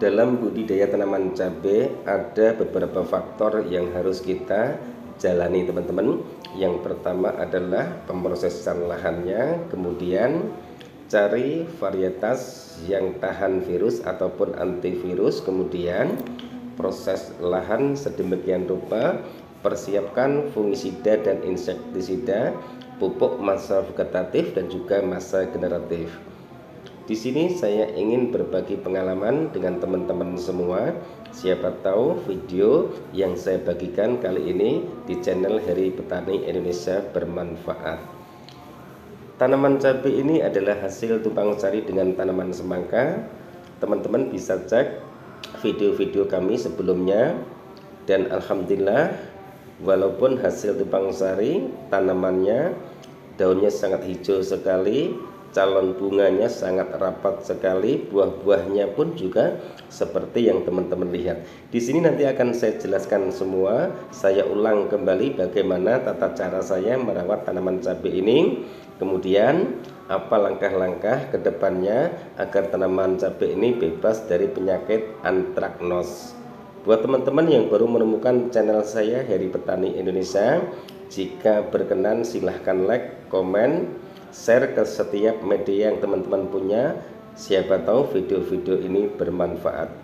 Dalam budidaya tanaman cabai ada beberapa faktor yang harus kita jalani teman-teman. Yang pertama adalah pemrosesan lahannya, kemudian cari varietas yang tahan virus ataupun antivirus, kemudian proses lahan sedemikian rupa, persiapkan fungisida dan insektisida, pupuk masa vegetatif dan juga masa generatif. Di sini saya ingin berbagi pengalaman dengan teman-teman semua. Siapa tahu video yang saya bagikan kali ini di channel Heri Petani Indonesia bermanfaat. Tanaman cabai ini adalah hasil tumpang sari dengan tanaman semangka. Teman-teman bisa cek video-video kami sebelumnya, dan alhamdulillah walaupun hasil tumpang sari, tanamannya daunnya sangat hijau sekali, calon bunganya sangat rapat sekali, buah-buahnya pun juga seperti yang teman-teman lihat. Di sini nanti akan saya jelaskan semua. Saya ulang kembali bagaimana tata cara saya merawat tanaman cabai ini, kemudian apa langkah-langkah ke depannya agar tanaman cabai ini bebas dari penyakit antraknos. Buat teman-teman yang baru menemukan channel saya Heri Petani Indonesia, jika berkenan silahkan like, komen, share ke setiap media yang teman-teman punya. Siapa tahu video-video ini bermanfaat.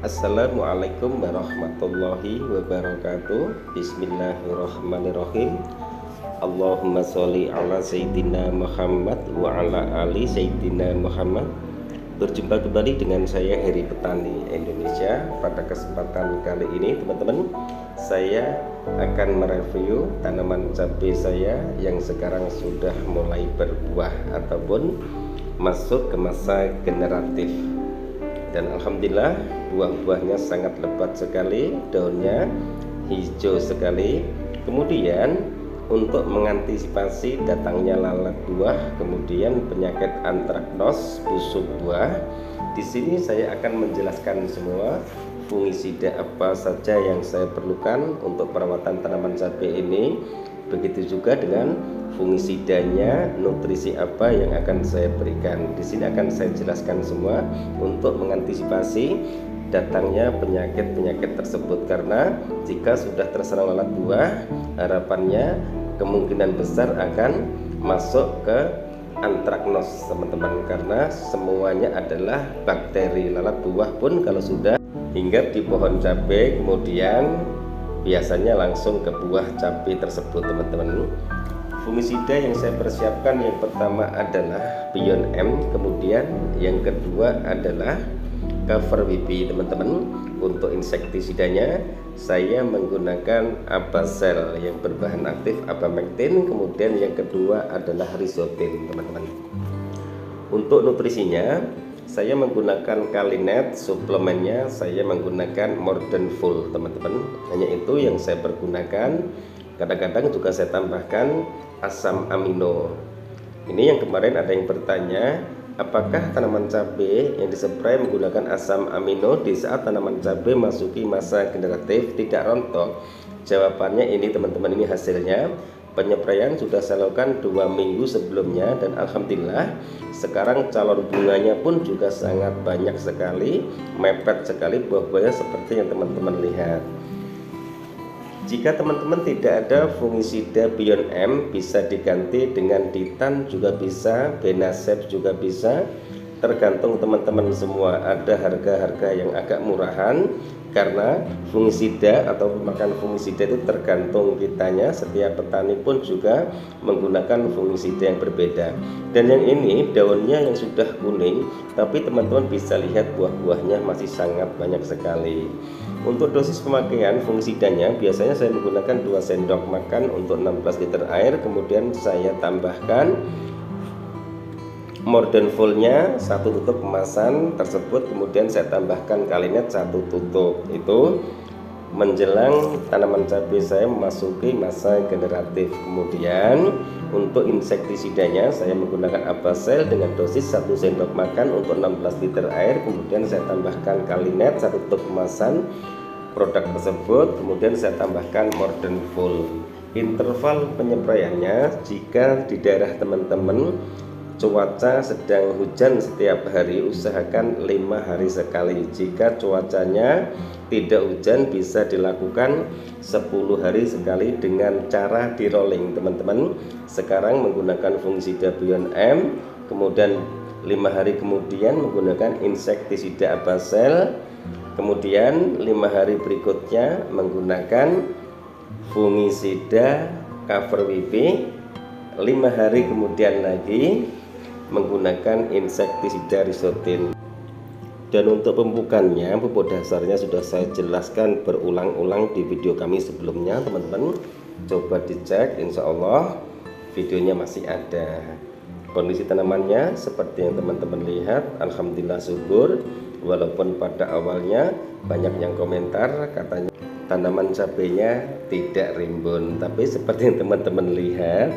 Assalamualaikum warahmatullahi wabarakatuh. Bismillahirrahmanirrahim. Allahumma sholli ala Sayyidina Muhammad wa ala ali Sayyidina Muhammad. Berjumpa kembali dengan saya Heri Petani Indonesia. Pada kesempatan kali ini teman-teman, saya akan mereview tanaman cabai saya yang sekarang sudah mulai berbuah ataupun masuk ke masa generatif. Dan alhamdulillah buah-buahnya sangat lebat sekali, daunnya hijau sekali. Kemudian untuk mengantisipasi datangnya lalat buah, kemudian penyakit antraknos busuk buah, di sini saya akan menjelaskan semua fungisida apa saja yang saya perlukan untuk perawatan tanaman cabai ini. Begitu juga dengan fungisidanya, nutrisi apa yang akan saya berikan. Di sini akan saya jelaskan semua untuk mengantisipasi datangnya penyakit-penyakit tersebut. Karena jika sudah terserang lalat buah, harapannya kemungkinan besar akan masuk ke antraknos teman-teman, karena semuanya adalah bakteri. Lalat buah pun kalau sudah hinggap di pohon cabai, kemudian biasanya langsung ke buah cabai tersebut teman-teman. Fungisida yang saya persiapkan yang pertama adalah Pion M, kemudian yang kedua adalah Cover WP teman-teman. Untuk insektisidanya saya menggunakan Abasel yang berbahan aktif Abamectin, kemudian yang kedua adalah Rhizotin teman-teman. Untuk nutrisinya saya menggunakan Kalinet, suplemennya saya menggunakan Morden Full teman-teman. Hanya itu yang saya pergunakan. Kadang-kadang juga saya tambahkan asam amino. Ini yang kemarin ada yang bertanya, apakah tanaman cabai yang dispray menggunakan asam amino di saat tanaman cabai masuki masa generatif tidak rontok? Jawabannya ini teman-teman, ini hasilnya. Penyepraian sudah saya lakukan 2 minggu sebelumnya, dan alhamdulillah sekarang calon bunganya pun juga sangat banyak sekali, mepet sekali buah-buahnya seperti yang teman-teman lihat. Jika teman-teman tidak ada fungisida Pion M, bisa diganti dengan Titan juga bisa, Benasep juga bisa. tergantung teman-teman semua. Ada harga-harga yang agak murahan karena fungisida atau pemakaian fungisida itu tergantung kitanya. Setiap petani pun juga menggunakan fungisida yang berbeda. Dan yang ini daunnya yang sudah kuning, tapi teman-teman bisa lihat buah-buahnya masih sangat banyak sekali. Untuk dosis pemakaian fungisidanya biasanya saya menggunakan 2 sendok makan untuk 16 liter air, kemudian saya tambahkan Morden fullnya 1 tutup kemasan tersebut, kemudian saya tambahkan Kalinet 1 tutup. Itu menjelang tanaman cabai saya memasuki masa generatif. Kemudian untuk insektisidanya saya menggunakan Abasel dengan dosis 1 sendok makan untuk 16 liter air, kemudian saya tambahkan Kalinet 1 tutup kemasan produk tersebut, kemudian saya tambahkan Morden full. Interval penyepraiannya, jika di daerah teman-teman cuaca sedang hujan setiap hari, usahakan 5 hari sekali. Jika cuacanya tidak hujan bisa dilakukan 10 hari sekali dengan cara di rolling teman-teman. Sekarang menggunakan fungisida Beyond M, kemudian 5 hari kemudian menggunakan insektisida Abasel, kemudian 5 hari berikutnya menggunakan fungisida Cover WP, 5 hari kemudian lagi menggunakan insektisida Risotin. Dan untuk pemupukannya, pupuk dasarnya sudah saya jelaskan berulang-ulang di video kami sebelumnya teman-teman. Coba dicek, insya Allah videonya masih ada. Kondisi tanamannya seperti yang teman-teman lihat, alhamdulillah subur. Walaupun pada awalnya banyak yang komentar katanya tanaman cabenya tidak rimbun, tapi seperti yang teman-teman lihat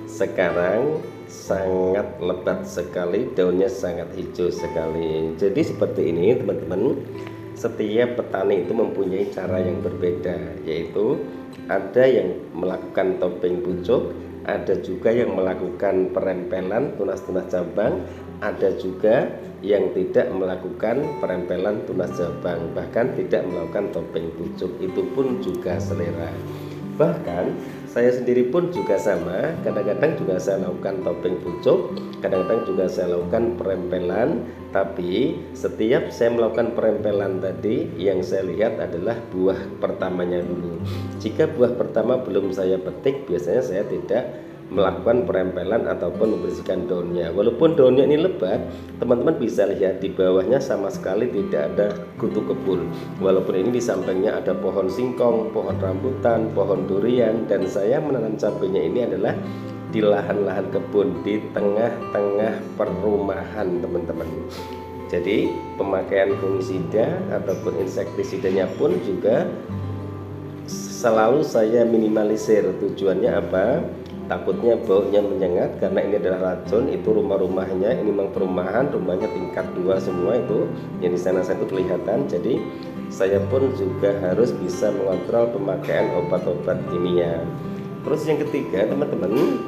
sekarang sangat lebat sekali, daunnya sangat hijau sekali. Jadi seperti ini teman-teman, setiap petani itu mempunyai cara yang berbeda, yaitu ada yang melakukan topeng pucuk, ada juga yang melakukan perempelan tunas-tunas cabang, ada juga yang tidak melakukan perempelan tunas cabang, bahkan tidak melakukan topeng pucuk. Itu pun juga selera. Bahkan saya sendiri pun juga sama, kadang-kadang juga saya lakukan topeng pucuk, kadang-kadang juga saya lakukan perempelan. Tapi setiap saya melakukan perempelan tadi, yang saya lihat adalah buah pertamanya dulu. Jika buah pertama belum saya petik, biasanya saya tidak melakukan perempelan ataupun membersihkan daunnya. Walaupun daunnya ini lebat, teman-teman bisa lihat di bawahnya sama sekali tidak ada kutu kebun. Walaupun ini di sampingnya ada pohon singkong, pohon rambutan, pohon durian, dan saya menanam cabenya ini adalah di lahan-lahan kebun di tengah-tengah perumahan teman-teman. Jadi pemakaian fungisida ataupun insektisidanya pun juga selalu saya minimalisir. Tujuannya apa? Takutnya baunya menyengat karena ini adalah racun. Itu rumah-rumahnya, ini memang perumahan, rumahnya tingkat 2 semua, itu yang di sana itu kelihatan. Jadi saya pun juga harus bisa mengontrol pemakaian obat-obat kimia. Terus yang ketiga teman-teman,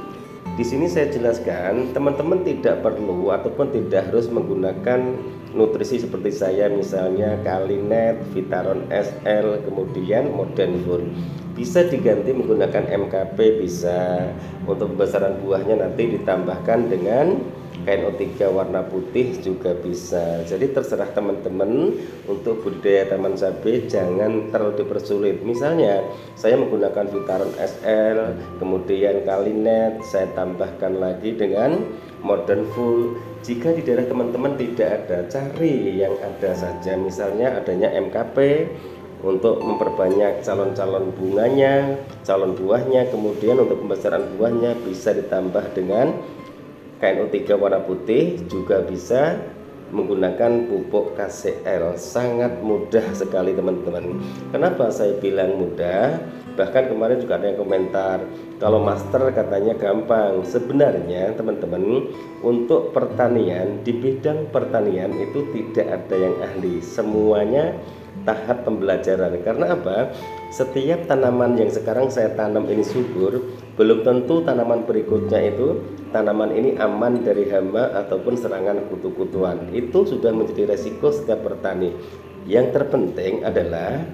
di sini saya jelaskan teman-teman tidak perlu ataupun tidak harus menggunakan nutrisi seperti saya, misalnya Kalinet, Vitaron SL, kemudian Morden full. Bisa diganti menggunakan MKP, bisa. Untuk pembesaran buahnya nanti ditambahkan dengan KNO3 warna putih juga bisa. Jadi terserah teman-teman. Untuk budidaya taman cabai jangan terlalu dipersulit. Misalnya saya menggunakan Vitaron SL, kemudian Kalinet, saya tambahkan lagi dengan Morden full. Jika di daerah teman-teman tidak ada, cari yang ada saja. Misalnya adanya MKP untuk memperbanyak calon-calon bunganya, calon buahnya. Kemudian untuk pembesaran buahnya bisa ditambah dengan KNO3 warna putih, juga bisa menggunakan pupuk KCL. Sangat mudah sekali teman-teman. Kenapa saya bilang mudah? Bahkan kemarin juga ada yang komentar, kalau master katanya gampang. Sebenarnya teman-teman, untuk pertanian, di bidang pertanian itu tidak ada yang ahli, semuanya tahap pembelajaran. Karena apa? Setiap tanaman yang sekarang saya tanam ini subur, belum tentu tanaman berikutnya itu tanaman ini aman dari hama ataupun serangan kutu-kutuan. Itu sudah menjadi resiko setiap petani. Yang terpenting adalah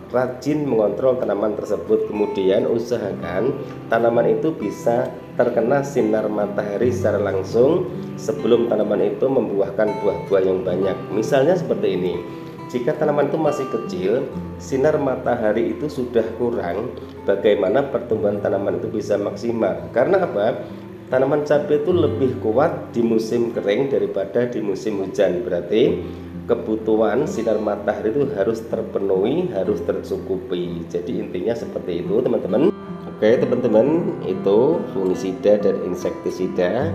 rajin mengontrol tanaman tersebut, kemudian usahakan tanaman itu bisa terkena sinar matahari secara langsung sebelum tanaman itu membuahkan buah-buah yang banyak. Misalnya seperti ini, jika tanaman itu masih kecil, sinar matahari itu sudah kurang, bagaimana pertumbuhan tanaman itu bisa maksimal? Karena apa? Tanaman cabai itu lebih kuat di musim kering daripada di musim hujan. Berarti kebutuhan sinar matahari itu harus terpenuhi, harus tercukupi. Jadi intinya seperti itu teman-teman. Oke teman-teman, itu fungisida dan insektisida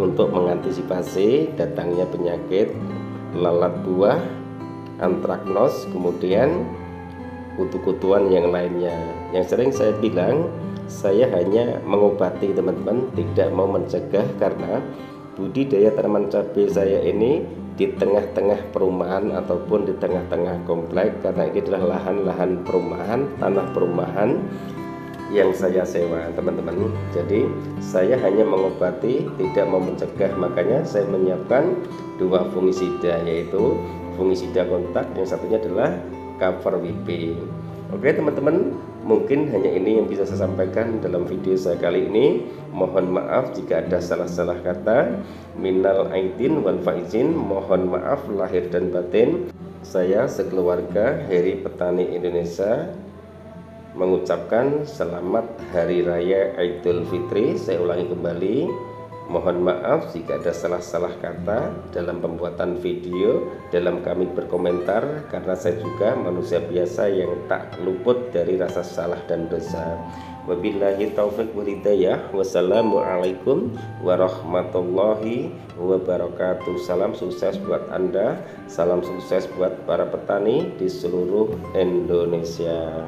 untuk mengantisipasi datangnya penyakit lalat buah, antraknos, kemudian kutu-kutuan yang lainnya. Yang sering saya bilang, saya hanya mengobati teman-teman, tidak mau mencegah, karena budidaya tanaman cabai saya ini di tengah-tengah perumahan ataupun di tengah-tengah komplek, karena ini adalah lahan-lahan perumahan, tanah perumahan yang saya sewa teman-teman. Jadi saya hanya mengobati, tidak mau mencegah. Makanya saya menyiapkan 2 fungisida, yaitu fungisida kontak, yang satunya adalah cover WP. Oke teman-teman, mungkin hanya ini yang bisa saya sampaikan dalam video saya kali ini. Mohon maaf jika ada salah-salah kata. Minal aidin wal faizin, mohon maaf lahir dan batin. Saya sekeluarga Heri Petani Indonesia mengucapkan selamat Hari Raya Idul Fitri. Saya ulangi kembali, mohon maaf jika ada salah-salah kata dalam pembuatan video, dalam kami berkomentar, karena saya juga manusia biasa yang tak luput dari rasa salah dan dosa. Wabillahi taufiq wal hidayah. Wassalamualaikum warahmatullahi wabarakatuh. Salam sukses buat Anda, salam sukses buat para petani di seluruh Indonesia.